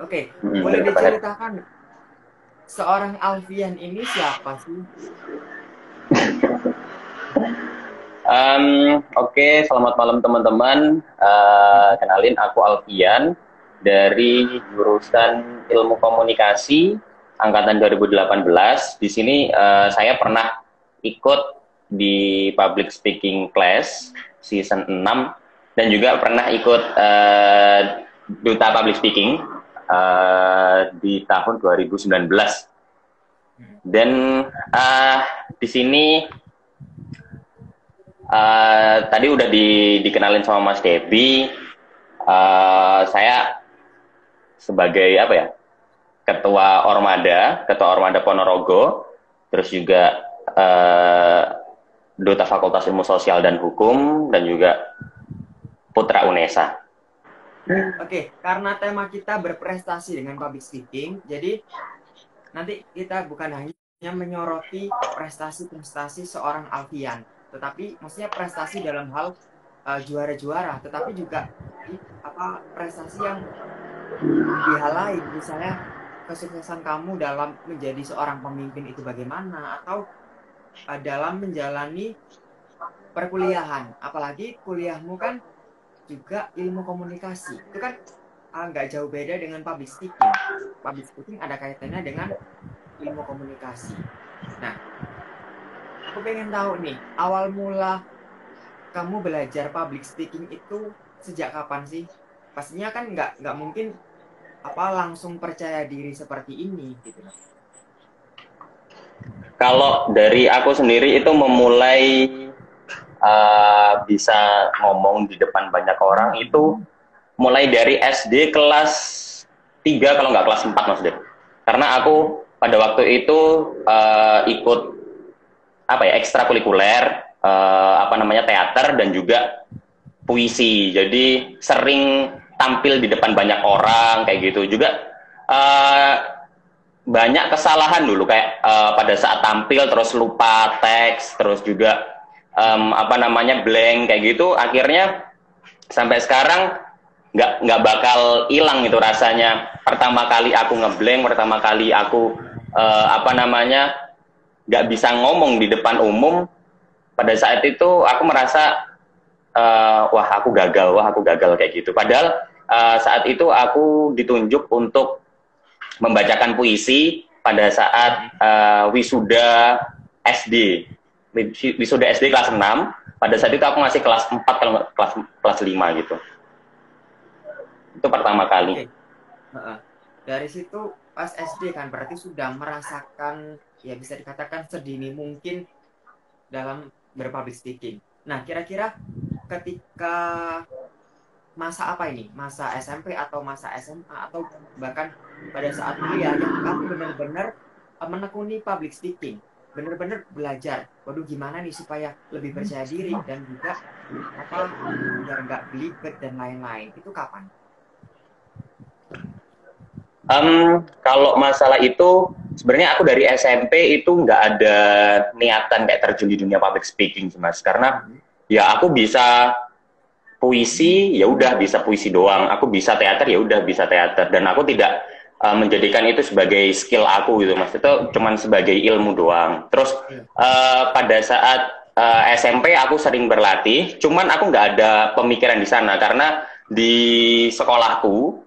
Oke, boleh Gimana, Pak Head? diceritakan seorang Alfian ini siapa sih? Oke, selamat malam teman-teman. Kenalin, aku Alfian dari jurusan Ilmu Komunikasi angkatan 2018. Di sini saya pernah ikut di public speaking class season 6 dan juga pernah ikut duta public speaking di tahun 2019. Dan uh, di sini tadi udah dikenalin sama Mas Debi. Saya sebagai apa ya, ketua Ormada Ponorogo, terus juga uh, Duta Fakultas Ilmu Sosial dan Hukum, dan juga Putra Unesa. Oke, karena tema kita berprestasi dengan public speaking, jadi nanti kita bukan hanya menyoroti prestasi-prestasi seorang Alfian, tetapi maksudnya prestasi dalam hal juara-juara, tetapi juga prestasi yang di hal lain, misalnya kesuksesan kamu dalam menjadi seorang pemimpin itu bagaimana, atau dalam menjalani perkuliahan, apalagi kuliahmu kan juga ilmu komunikasi, itu kan nggak jauh beda dengan public speaking. Public speaking ada kaitannya dengan ilmu komunikasi. Nah, aku pengen tahu nih, awal mula kamu belajar public speaking itu sejak kapan sih? Pastinya kan nggak mungkin langsung percaya diri seperti ini gitu. Kalau dari aku sendiri itu memulai bisa ngomong di depan banyak orang itu mulai dari SD kelas 3 kalau nggak kelas 4 Mas Dep. Karena aku pada waktu itu ikut apa ya, ekstrakurikuler, apa namanya, teater dan juga puisi. Jadi sering tampil di depan banyak orang kayak gitu. Juga uh, banyak kesalahan dulu kayak pada saat tampil terus lupa teks, terus juga apa namanya, blank kayak gitu. Akhirnya sampai sekarang nggak bakal hilang itu rasanya. Pertama kali aku ngeblank, pertama kali aku apa namanya, nggak bisa ngomong di depan umum. Pada saat itu aku merasa wah aku gagal kayak gitu. Padahal saat itu aku ditunjuk untuk membacakan puisi pada saat wisuda SD. Wisuda SD kelas 6. Pada saat itu aku masih kelas 4 kalau kelas 5 gitu. Itu pertama kali. Oke, dari situ pas SD kan berarti sudah merasakan, ya bisa dikatakan sedini mungkin dalam berpublic speaking. Nah, kira-kira ketika masa apa ini? Masa SMP atau masa SMA atau bahkan pada saat kuliah yang kamu benar-benar menekuni public speaking, benar-benar belajar. Waduh, gimana nih supaya lebih percaya diri dan juga biar nggak belibet dan lain-lain. Itu kapan? Kalau masalah itu sebenarnya aku dari SMP itu nggak ada niatan kayak terjun di dunia public speaking sih Mas, karena ya aku bisa puisi ya udah bisa puisi doang, aku bisa teater ya udah bisa teater, dan aku tidak menjadikan itu sebagai skill aku gitu Mas, itu cuman sebagai ilmu doang. Terus Iya. pada saat SMP aku sering berlatih, cuman aku nggak ada pemikiran di sana karena di sekolahku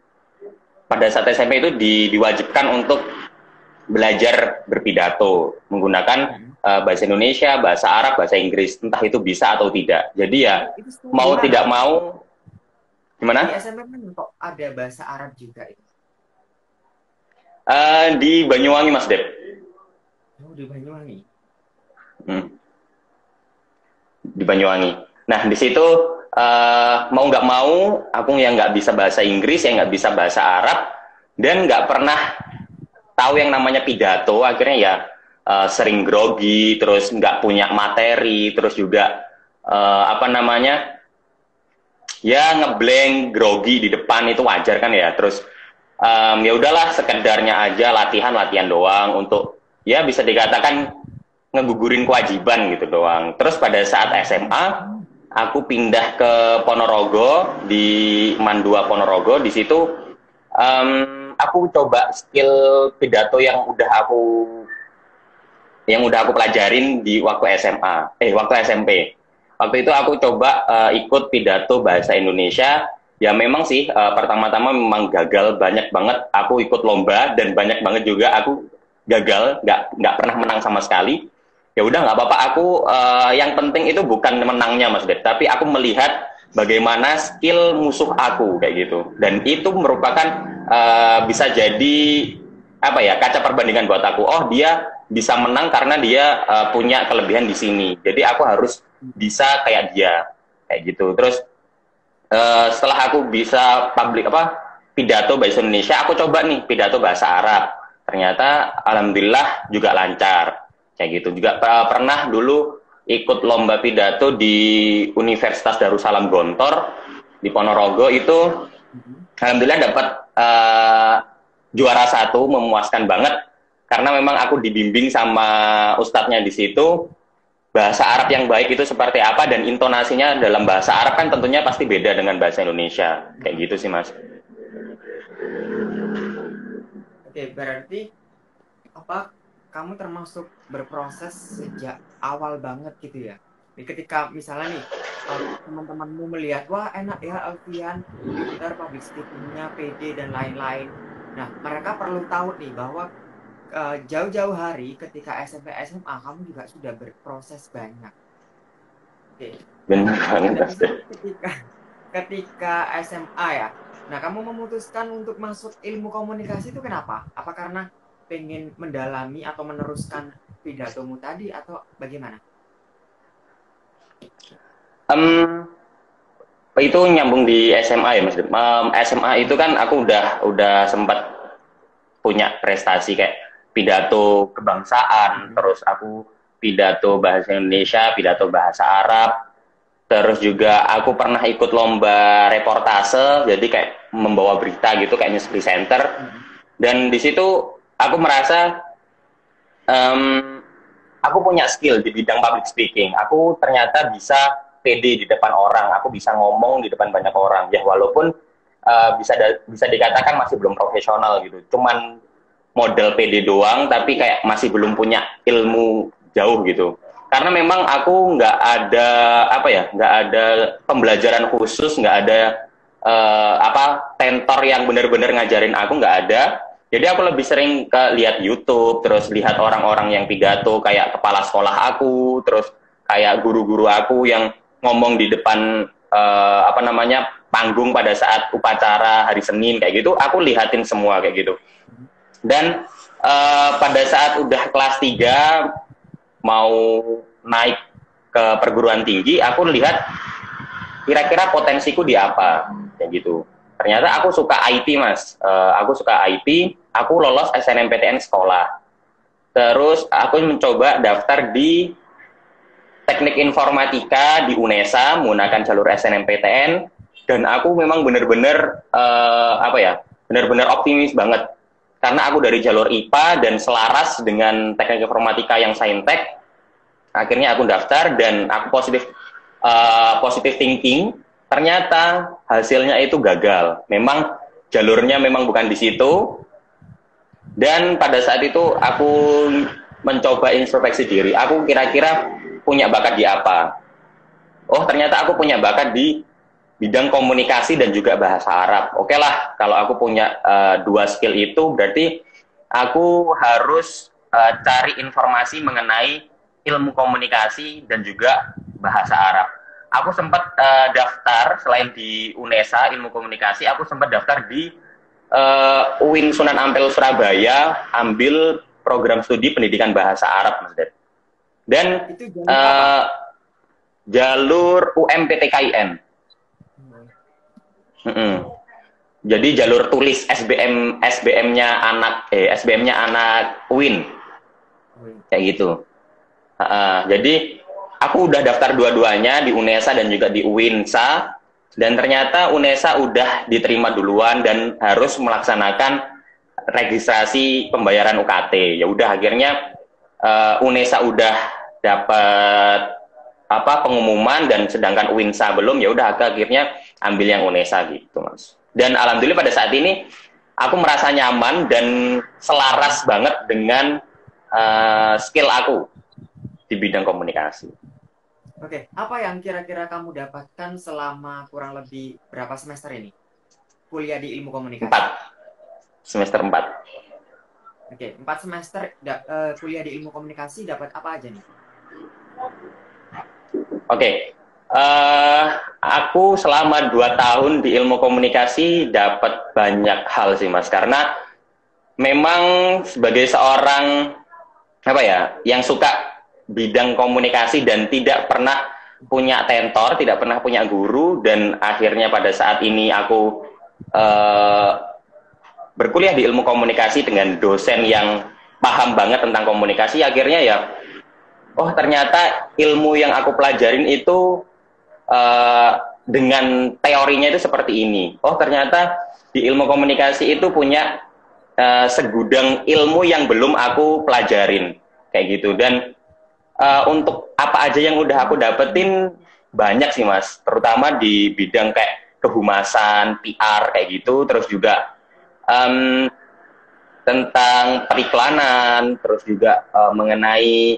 pada saat SMP itu diwajibkan untuk belajar berpidato menggunakan bahasa Indonesia, bahasa Arab, bahasa Inggris, entah itu bisa atau tidak. Jadi ya Itu sekolah di mau mana? tidak mau, Di gimana? SMP kan kok ada bahasa Arab juga itu. Di Banyuwangi Mas Dep. Oh, di Banyuwangi. Hmm, di Banyuwangi. Nah di situ mau nggak mau aku yang nggak bisa bahasa Inggris, yang nggak bisa bahasa Arab, dan nggak pernah tahu yang namanya pidato. Akhirnya ya sering grogi, terus nggak punya materi, terus juga apa namanya, ya ngeblank, grogi di depan itu wajar kan ya. Terus ya udahlah, sekedarnya aja latihan doang untuk ya bisa dikatakan ngegugurin kewajiban gitu doang. Terus pada saat SMA aku pindah ke Ponorogo, di Mandua Ponorogo. Di situ um, aku coba skill pidato yang udah aku pelajarin di waktu SMA, waktu SMP. Waktu itu aku coba ikut pidato bahasa Indonesia. Ya memang sih pertama-tama memang gagal banyak banget. Aku ikut lomba dan banyak banget juga aku gagal, nggak pernah menang sama sekali. Ya udah nggak apa-apa. Aku yang penting itu bukan menangnya Mas Ded, tapi aku melihat bagaimana skill musuh aku kayak gitu. Dan itu merupakan bisa jadi apa ya, kaca perbandingan buat aku. Oh, dia bisa menang karena dia punya kelebihan di sini. Jadi aku harus bisa kayak dia kayak gitu. Terus setelah aku bisa pidato bahasa Indonesia, aku coba nih pidato bahasa Arab. Ternyata alhamdulillah juga lancar kayak gitu. Juga pernah dulu ikut lomba pidato di Universitas Darussalam Gontor di Ponorogo. Itu alhamdulillah dapat juara 1, memuaskan banget karena memang aku dibimbing sama ustadznya di situ. Bahasa Arab yang baik itu seperti apa, dan intonasinya dalam bahasa Arab kan tentunya pasti beda dengan bahasa Indonesia kayak gitu sih Mas. Oke, berarti apa kamu termasuk berproses sejak awal banget gitu ya. Ketika misalnya nih teman-temanmu melihat, wah enak ya Alfian, pintar, public speaking-nya pede dan lain-lain. Nah, mereka perlu tahu nih bahwa jauh-jauh hari ketika SMP SMA kamu juga sudah berproses banyak. Oke. Benar banget Ketika SMA ya. Nah, kamu memutuskan untuk masuk ilmu komunikasi itu kenapa? Apa karena pengen mendalami atau meneruskan pidatomu tadi atau bagaimana? Itu nyambung di SMA ya Mas. SMA itu kan aku udah sempat punya prestasi kayak pidato kebangsaan, terus aku pidato bahasa Indonesia, pidato bahasa Arab, terus juga aku pernah ikut lomba reportase, jadi kayak membawa berita gitu, kayak news presenter. Dan di situ aku merasa aku punya skill di bidang public speaking. Aku ternyata bisa pede di depan orang, aku bisa ngomong di depan banyak orang. Ya walaupun bisa dikatakan masih belum profesional gitu, cuman model PD doang, tapi kayak masih belum punya ilmu jauh gitu. Karena memang aku nggak ada pembelajaran khusus, nggak ada tentor yang benar-benar ngajarin aku, nggak ada. Jadi aku lebih sering lihat YouTube, terus lihat orang-orang yang pidato kayak kepala sekolah aku, terus kayak guru-guru aku yang ngomong di depan panggung pada saat upacara hari Senin kayak gitu. Aku lihatin semua kayak gitu. Dan pada saat udah kelas 3 mau naik ke perguruan tinggi, aku lihat kira-kira potensiku di apa kayak gitu. Ternyata aku suka IT Mas. Aku suka IT, aku lolos SNMPTN sekolah. Terus aku mencoba daftar di Teknik Informatika di UNESA menggunakan jalur SNMPTN, dan aku memang benar-benar benar-benar optimis banget. Karena aku dari jalur IPA dan selaras dengan teknik informatika yang saintek, akhirnya aku daftar dan aku positif thinking. Ternyata hasilnya itu gagal. Memang jalurnya memang bukan di situ. Dan pada saat itu aku mencoba introspeksi diri. Aku kira-kira punya bakat di apa? Oh, ternyata aku punya bakat di bidang komunikasi dan juga bahasa Arab. Oke lah, kalau aku punya 2 skill itu, berarti aku harus cari informasi mengenai ilmu komunikasi dan juga bahasa Arab. Aku sempat daftar, selain di UNESA ilmu komunikasi, aku sempat daftar di UIN Sunan Ampel Surabaya, ambil program studi pendidikan bahasa Arab, Mas Ded. Dan jalur UMPTKIN. Jadi jalur tulis SBM-nya anak UIN kayak gitu. Jadi aku udah daftar dua-duanya di UNESA dan juga di UINSA, dan ternyata UNESA udah diterima duluan dan harus melaksanakan registrasi pembayaran UKT. Ya udah, akhirnya UNESA udah dapat pengumuman, dan sedangkan UINSA belum. Ya udah, akhirnya ambil yang UNESA gitu Mas. Dan alhamdulillah pada saat ini aku merasa nyaman dan selaras banget dengan skill aku di bidang komunikasi. Oke, apa yang kira-kira kamu dapatkan selama kurang lebih berapa semester ini? Kuliah di ilmu komunikasi. 4. Semester 4. Oke, 4 semester kuliah di ilmu komunikasi dapat apa aja nih? Oke, aku selama 2 tahun di ilmu komunikasi dapat banyak hal sih Mas, karena memang sebagai seorang apa ya, yang suka bidang komunikasi dan tidak pernah punya tentor, tidak pernah punya guru, dan akhirnya pada saat ini aku berkuliah di ilmu komunikasi dengan dosen yang paham banget tentang komunikasi, akhirnya ya, oh ternyata ilmu yang aku pelajarin itu dengan teorinya itu seperti ini. Oh ternyata di ilmu komunikasi itu punya segudang ilmu yang belum aku pelajarin, kayak gitu. Dan untuk apa aja yang udah aku dapetin banyak sih Mas, terutama di bidang kayak kehumasan, PR kayak gitu, terus juga tentang periklanan, terus juga mengenai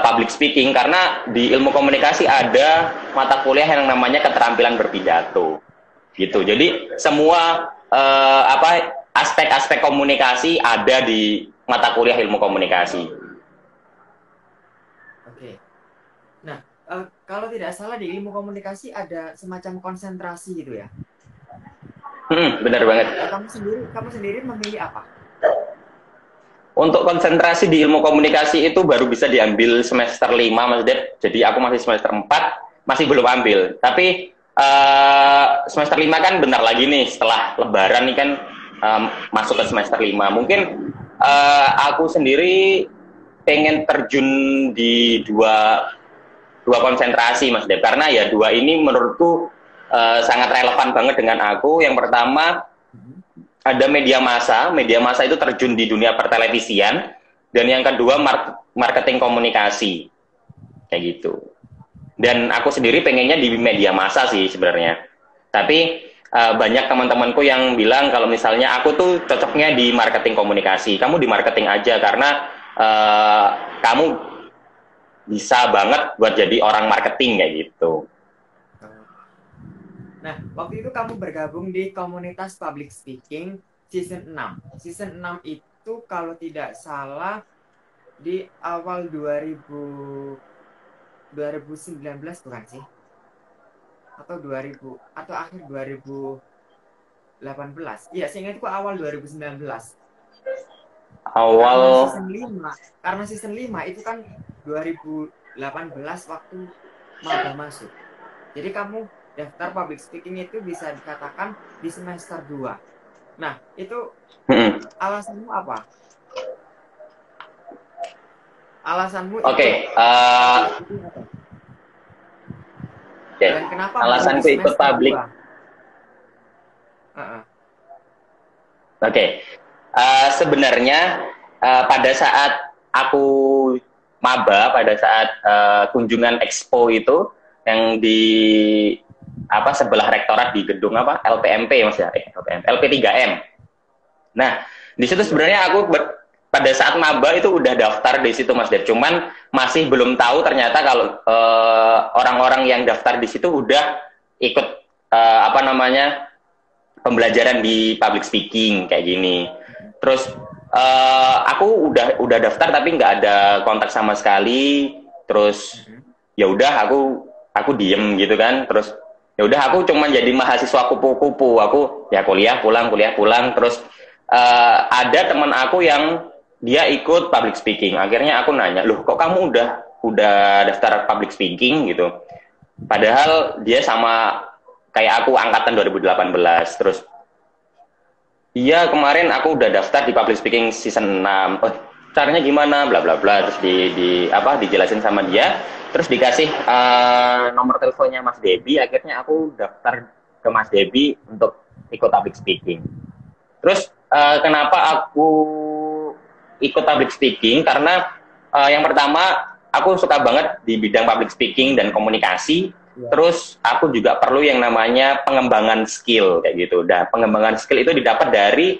public speaking, karena di ilmu komunikasi ada mata kuliah yang namanya keterampilan berpidato, gitu. Jadi semua aspek-aspek komunikasi ada di mata kuliah ilmu komunikasi. Oke. Nah, kalau tidak salah di ilmu komunikasi ada semacam konsentrasi gitu ya? Benar banget. Kamu sendiri memilih apa? Untuk konsentrasi di ilmu komunikasi itu baru bisa diambil semester 5 Mas Dep. Jadi aku masih semester 4, masih belum ambil. Tapi semester 5 kan bentar lagi nih, setelah lebaran nih kan masuk ke semester 5. Mungkin aku sendiri pengen terjun di dua konsentrasi Mas Dep. Karena ya dua ini menurutku sangat relevan banget dengan aku. Yang pertama ada media massa itu terjun di dunia pertelevisian, dan yang kedua marketing komunikasi, kayak gitu. Dan aku sendiri pengennya di media massa sih sebenarnya, tapi banyak teman-temanku yang bilang kalau misalnya aku tuh cocoknya di marketing komunikasi, kamu di marketing aja karena kamu bisa banget buat jadi orang marketing, kayak gitu. Nah, waktu itu kamu bergabung di komunitas public speaking season 6. Season 6 itu kalau tidak salah di awal 2019 bukan sih? Atau akhir 2018. Iya, seingatku awal 2019. Awal karena season 5 itu kan 2018 waktu maba masuk. Jadi kamu daftar public speaking itu bisa dikatakan di semester 2. Nah, itu alasanmu apa? Alasanmu Oke. Dan kenapa alasanku ikut public? Oke. Sebenarnya pada saat aku maba, pada saat kunjungan expo itu yang di sebelah rektorat di gedung LPMP Mas ya, LP3M. Nah, di situ sebenarnya aku pada saat maba itu udah daftar di situ Mas Dep. Cuman masih belum tahu ternyata kalau orang-orang yang daftar di situ udah ikut pembelajaran di public speaking kayak gini. Terus aku udah daftar tapi nggak ada kontak sama sekali. Terus ya udah aku diem gitu kan. Terus ya udah aku cuma jadi mahasiswa kupu-kupu. Aku ya kuliah pulang. Terus ada teman aku yang dia ikut public speaking. Akhirnya aku nanya, loh kok kamu udah daftar public speaking gitu? Padahal dia sama kayak aku angkatan 2018. Terus iya kemarin aku udah daftar di public speaking season 6. Oh, caranya gimana? Bla bla bla. Terus dijelasin sama dia. Terus dikasih nomor teleponnya Mas Debi. Akhirnya aku daftar ke Mas Debi untuk ikut public speaking. Terus kenapa aku ikut public speaking? Karena yang pertama aku suka banget di bidang public speaking dan komunikasi. Ya. Terus aku juga perlu yang namanya pengembangan skill kayak gitu. Dan pengembangan skill itu didapat dari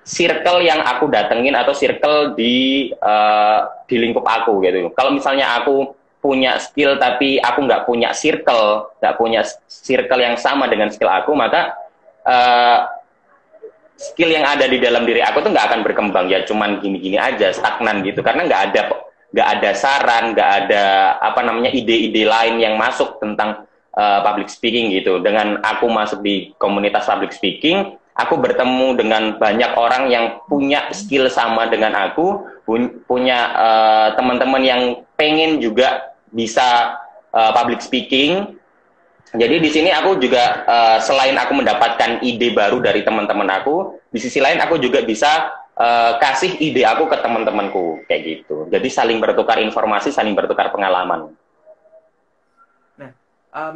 circle yang aku datengin atau circle di lingkup aku gitu. Kalau misalnya aku punya skill tapi aku nggak punya circle yang sama dengan skill aku, maka uh, skill yang ada di dalam diri aku tuh nggak akan berkembang, ya cuman gini-gini aja, stagnan gitu, karena nggak ada saran, nggak ada apa namanya ide-ide lain yang masuk tentang public speaking gitu. Dengan aku masuk di komunitas public speaking, aku bertemu dengan banyak orang yang punya skill sama dengan aku, punya teman-teman yang pengen juga bisa public speaking. Jadi di sini aku juga selain aku mendapatkan ide baru dari teman-teman aku, di sisi lain aku juga bisa kasih ide aku ke teman-temanku kayak gitu. Jadi saling bertukar informasi, saling bertukar pengalaman. Nah,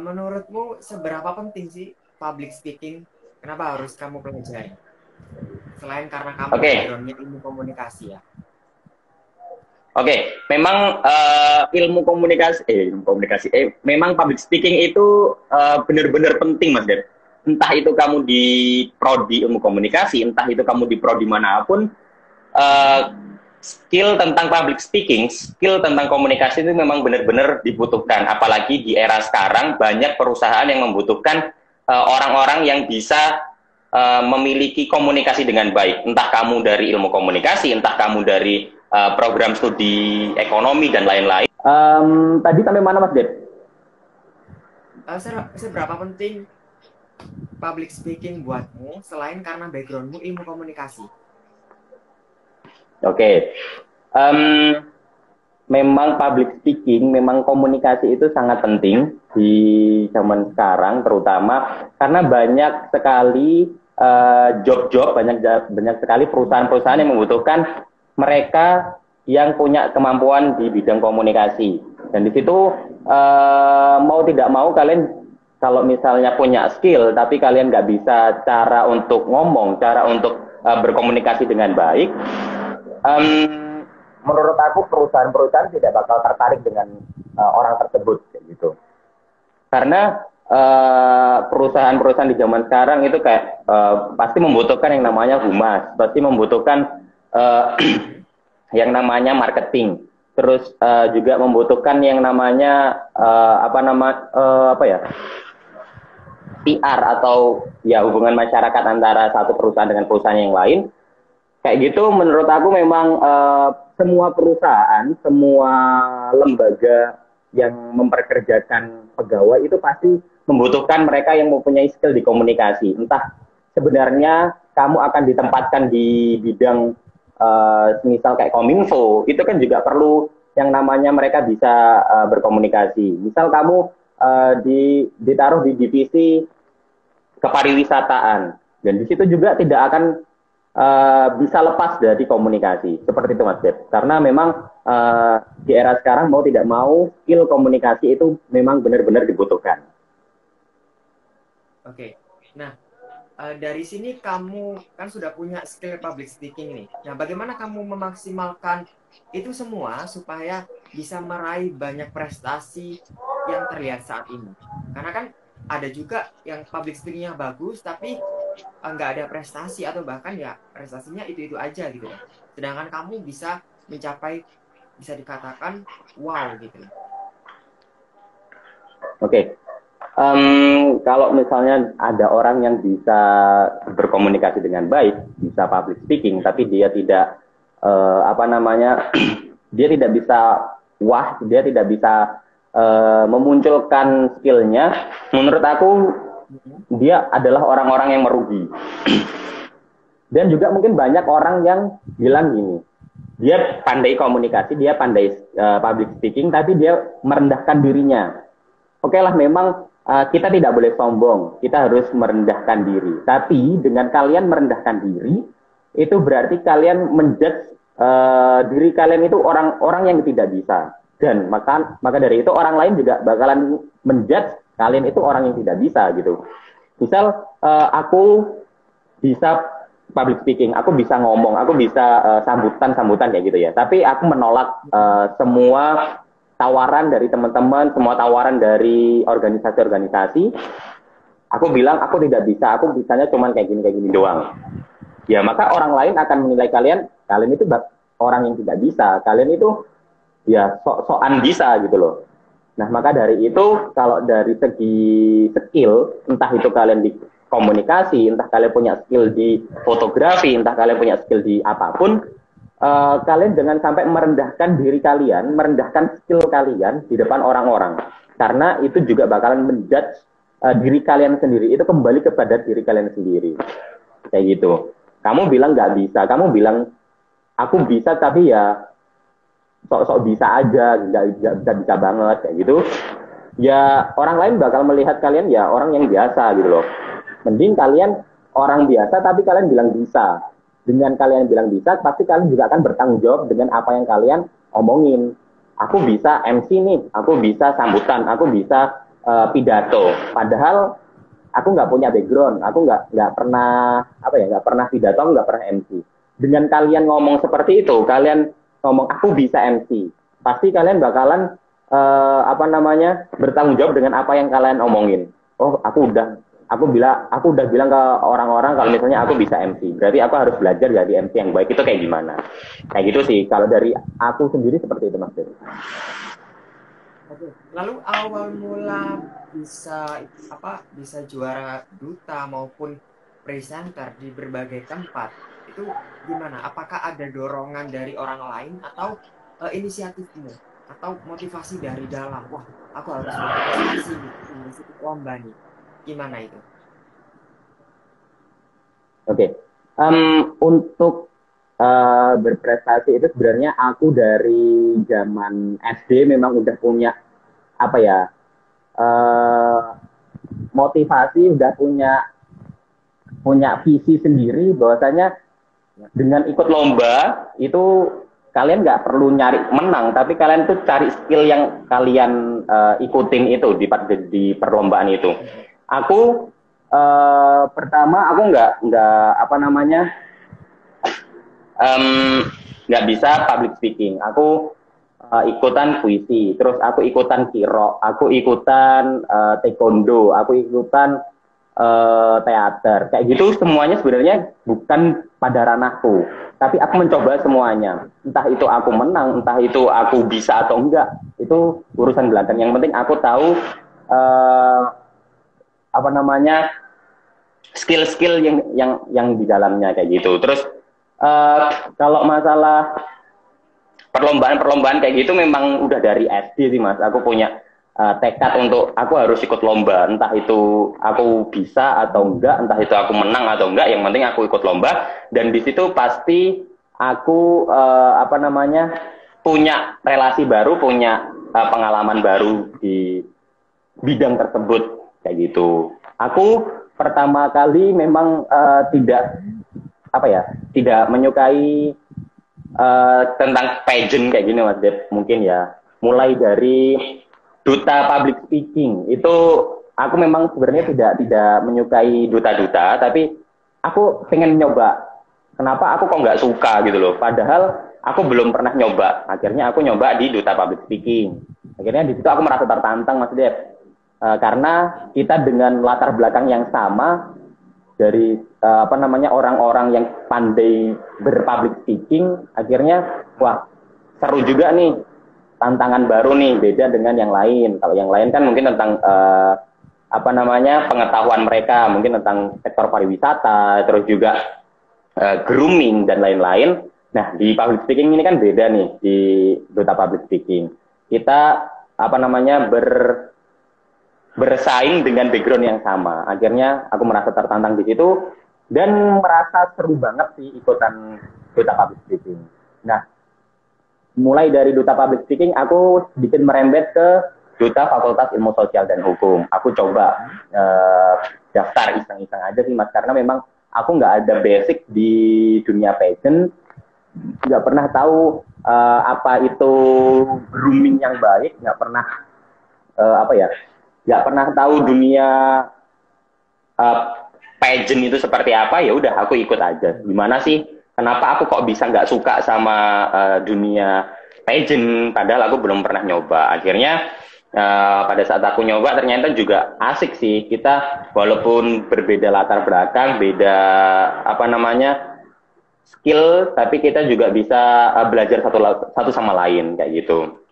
menurutmu seberapa penting sih public speaking? Kenapa harus kamu pelajari? Selain karena kamu Oke. backgroundnya ilmu komunikasi ya. Oke, memang ilmu komunikasi, memang public speaking itu benar-benar penting, Mas Dep. Entah itu kamu di prodi ilmu komunikasi, entah itu kamu di prodi manapun, eh, skill tentang public speaking, skill tentang komunikasi itu memang benar-benar dibutuhkan. Apalagi di era sekarang, banyak perusahaan yang membutuhkan orang-orang yang bisa memiliki komunikasi dengan baik. Entah kamu dari ilmu komunikasi, entah kamu dari program studi ekonomi dan lain-lain. Tadi sampai mana, Mas Ded? Seberapa penting public speaking buatmu selain karena backgroundmu ilmu komunikasi? Oke. Memang public speaking, memang komunikasi itu sangat penting di zaman sekarang, terutama karena banyak sekali job-job, banyak sekali perusahaan-perusahaan yang membutuhkan mereka yang punya kemampuan di bidang komunikasi. Dan di situ mau tidak mau kalian kalau misalnya punya skill tapi kalian nggak bisa cara untuk ngomong, cara untuk berkomunikasi dengan baik, menurut aku perusahaan-perusahaan tidak bakal tertarik dengan orang tersebut gitu. Karena perusahaan-perusahaan di zaman sekarang itu kayak pasti membutuhkan yang namanya humas, pasti membutuhkan yang namanya marketing, terus juga membutuhkan yang namanya PR atau ya hubungan masyarakat antara satu perusahaan dengan perusahaan yang lain. Kayak gitu menurut aku memang semua perusahaan, semua lembaga yang memperkerjakan pegawai itu pasti membutuhkan mereka yang mempunyai skill di komunikasi. Entah sebenarnya kamu akan ditempatkan di bidang misal kayak kominfo, itu kan juga perlu yang namanya mereka bisa berkomunikasi. Misal kamu ditaruh di divisi kepariwisataan, dan di situ juga tidak akan bisa lepas dari komunikasi. Seperti itu, Mas Dep. Karena memang di era sekarang mau tidak mau skill komunikasi itu memang benar-benar dibutuhkan. Oke. Nah, dari sini kamu kan sudah punya skill public speaking nih. Nah, bagaimana kamu memaksimalkan itu semua supaya bisa meraih banyak prestasi yang terlihat saat ini? Karena kan ada juga yang public speaking-nya bagus tapi nggak ada prestasi atau bahkan ya prestasinya itu aja gitu ya. Sedangkan kamu bisa mencapai, bisa dikatakan wow gitu. Oke. Kalau misalnya ada orang yang bisa berkomunikasi dengan baik, bisa public speaking, tapi dia tidak dia tidak bisa dia tidak bisa memunculkan skillnya. Menurut aku dia adalah orang-orang yang merugi. Dan juga mungkin banyak orang yang bilang gini, dia pandai komunikasi, dia pandai public speaking, tapi dia merendahkan dirinya. Oke lah, memang kita tidak boleh sombong, kita harus merendahkan diri. Tapi dengan kalian merendahkan diri, itu berarti kalian menjudge diri kalian itu orang-orang yang tidak bisa. Dan maka dari itu orang lain juga bakalan menjudge kalian itu orang yang tidak bisa gitu. Misal aku bisa public speaking, aku bisa ngomong, aku bisa sambutan kayak gitu ya. Tapi aku menolak semua tawaran dari teman-teman, semua tawaran dari organisasi-organisasi, aku bilang aku tidak bisa, aku bisanya cuma kayak gini doang. Ya maka orang lain akan menilai kalian itu orang yang tidak bisa, kalian itu ya sok-sokan bisa gitu loh. Nah maka dari itu kalau dari segi skill, entah itu kalian di komunikasi, entah kalian punya skill di fotografi, entah kalian punya skill di apapun, kalian jangan sampai merendahkan diri kalian, merendahkan skill kalian di depan orang-orang, karena itu juga bakalan menjudge diri kalian sendiri. Itu kembali kepada diri kalian sendiri, kayak gitu. Kamu bilang nggak bisa, kamu bilang aku bisa tapi ya sok-sok bisa aja, nggak bisa banget kayak gitu. Ya orang lain bakal melihat kalian ya orang yang biasa gitu loh. Mending kalian orang biasa tapi kalian bilang bisa. Dengan kalian bilang bisa, pasti kalian juga akan bertanggung jawab dengan apa yang kalian omongin. Aku bisa MC nih, aku bisa sambutan, aku bisa pidato. Padahal aku nggak punya background, aku nggak pernah nggak pernah pidato, nggak pernah MC. Dengan kalian ngomong seperti itu, kalian ngomong aku bisa MC, pasti kalian bakalan bertanggung jawab dengan apa yang kalian omongin. Oh, aku udah bilang ke orang-orang kalau misalnya aku bisa MC, berarti aku harus belajar jadi MC yang baik. Itu kayak gimana? Kayak gitu sih. Kalau dari aku sendiri seperti itu, Mas Dery. Oke. Lalu awal mula bisa juara duta maupun presenter di berbagai tempat itu gimana? Apakah ada dorongan dari orang lain atau inisiatifmu atau motivasi dari dalam? Wah, aku harus berprestasi gitu, harus ikut lomba nih. Gimana itu? Oke. Untuk berprestasi itu sebenarnya aku dari zaman SD memang udah punya motivasi, udah punya visi sendiri bahwasanya dengan ikut lomba itu kalian nggak perlu nyari menang, tapi kalian tuh cari skill yang kalian ikutin itu di perlombaan itu. Aku pertama aku nggak bisa public speaking. Aku ikutan puisi, terus aku ikutan kiro, aku ikutan taekwondo, aku ikutan teater, kayak gitu. Semuanya sebenarnya bukan pada ranahku, tapi aku mencoba semuanya. Entah itu aku menang, entah itu aku bisa atau enggak, itu urusan belakang. Yang penting aku tahu skill-skill yang di dalamnya kayak gitu. Terus kalau masalah perlombaan kayak gitu memang udah dari SD sih, Mas. Aku punya tekad untuk aku harus ikut lomba, entah itu aku bisa atau enggak, entah itu aku menang atau enggak, yang penting aku ikut lomba. Dan di situ pasti aku punya relasi baru, punya pengalaman baru di bidang tersebut kayak gitu. Aku pertama kali memang tidak menyukai tentang pageant kayak gini, Mas Dep. Mungkin ya mulai dari duta public speaking itu aku memang sebenarnya tidak menyukai duta-duta, tapi aku pengen nyoba. Kenapa aku kok nggak suka gitu loh, padahal aku belum pernah nyoba. Akhirnya aku nyoba di duta public speaking. Akhirnya di situ aku merasa tertantang, Mas Dep. Karena kita dengan latar belakang yang sama dari orang-orang yang pandai berpublic speaking, akhirnya wah seru juga nih, tantangan baru nih, beda dengan yang lain. Kalau yang lain kan mungkin tentang pengetahuan mereka mungkin tentang sektor pariwisata, terus juga grooming dan lain-lain. Nah di public speaking ini kan beda nih. Di duta public speaking kita bersaing dengan background yang sama. Akhirnya aku merasa tertantang di situ dan merasa seru banget sih ikutan duta public speaking. Nah, mulai dari duta public speaking aku sedikit merembet ke duta Fakultas Ilmu Sosial dan Hukum. Aku coba daftar iseng-iseng aja sih, Mas, karena memang aku nggak ada basic di dunia fashion, nggak pernah tahu apa itu grooming yang baik, nggak pernah nggak pernah tahu dunia pageant itu seperti apa. Ya udah aku ikut aja. Gimana sih? Kenapa aku kok bisa nggak suka sama dunia pageant, padahal aku belum pernah nyoba. Akhirnya pada saat aku nyoba ternyata juga asik sih. Kita walaupun berbeda latar belakang, beda apa namanya skill, tapi kita juga bisa belajar satu sama lain kayak gitu.